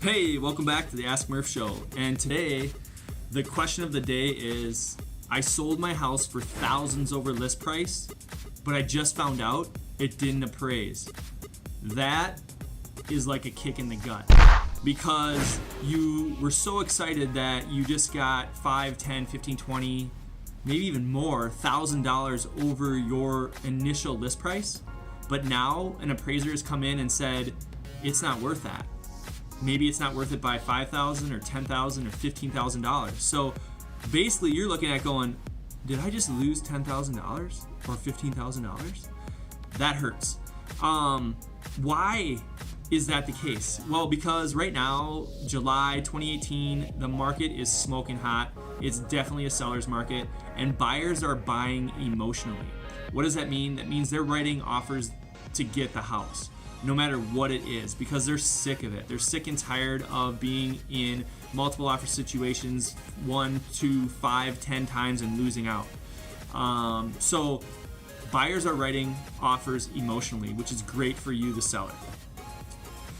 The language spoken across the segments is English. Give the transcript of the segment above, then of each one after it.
Hey, welcome back to the Ask Murph Show. And today, the question of the day is, I sold my house for thousands over list price, but I just found out it didn't appraise. That is like a kick in the gut because you were so excited that you just got 5, 10, 15, 20, maybe even more $1,000 over your initial list price. But now an appraiser has come in and said, it's not worth that. Maybe it's not worth it by $5,000 or $10,000 or $15,000. So basically you're looking at going, did I just lose $10,000 or $15,000? That hurts. Why is that the case? Well, because right now, July 2018, the market is smoking hot. It's definitely a seller's market, and buyers are buying emotionally. What does that mean? That means they're writing offers to get the house, no matter what it is, because they're sick of it. They're sick and tired of being in multiple offer situations 1, 2, 5, 10 times and losing out. So buyers are writing offers emotionally, which is great for you, the seller.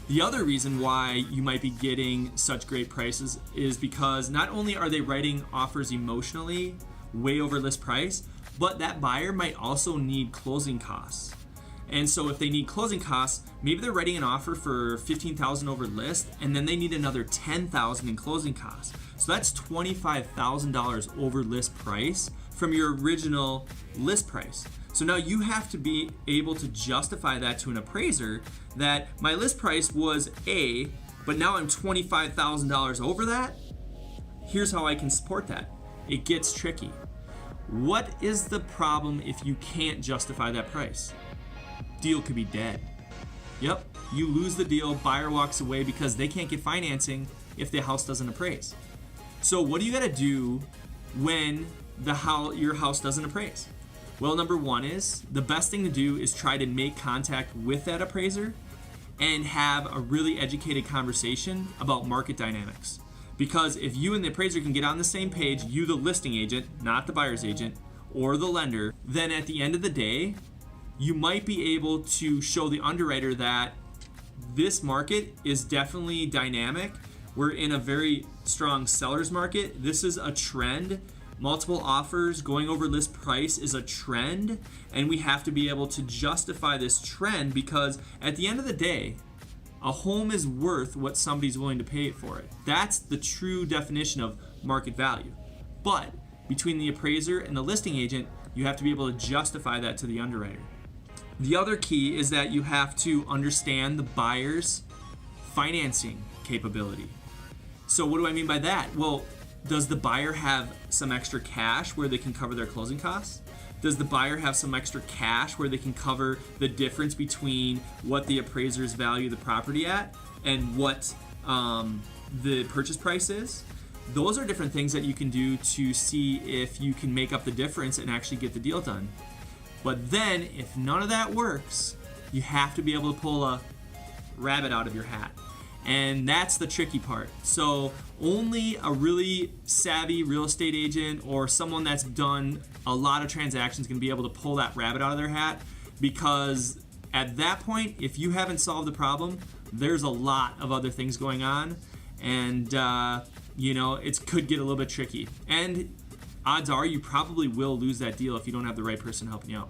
The other reason why you might be getting such great prices is because not only are they writing offers emotionally way over list price, but that buyer might also need closing costs. And so if they need closing costs, maybe they're writing an offer for $15,000 over list, and then they need another $10,000 in closing costs. So that's $25,000 over list price from your original list price. So now you have to be able to justify that to an appraiser that my list price was A, but now I'm $25,000 over that. Here's how I can support that. It gets tricky. What is the problem if you can't justify that price? Deal could be dead. Yep, you lose the deal, buyer walks away because they can't get financing if the house doesn't appraise. So what do you gotta do when your house doesn't appraise? Well, number one is, the best thing to do is try to make contact with that appraiser and have a really educated conversation about market dynamics. Because if you and the appraiser can get on the same page, you the listing agent, not the buyer's agent, or the lender, then at the end of the day, you might be able to show the underwriter that this market is definitely dynamic. We're in a very strong seller's market. This is a trend. Multiple offers going over list price is a trend, and we have to be able to justify this trend because at the end of the day, a home is worth what somebody's willing to pay for it. That's the true definition of market value. But between the appraiser and the listing agent, you have to be able to justify that to the underwriter. The other key is that you have to understand the buyer's financing capability. So what do I mean by that? Well, does the buyer have some extra cash where they can cover their closing costs? Does the buyer have some extra cash where they can cover the difference between what the appraisers value the property at and what the purchase price is? Those are different things that you can do to see if you can make up the difference and actually get the deal done. But then, if none of that works, you have to be able to pull a rabbit out of your hat. And that's the tricky part. So only a really savvy real estate agent or someone that's done a lot of transactions can be able to pull that rabbit out of their hat, because at that point, if you haven't solved the problem, there's a lot of other things going on, and it could get a little bit tricky. And odds are you probably will lose that deal if you don't have the right person helping you out.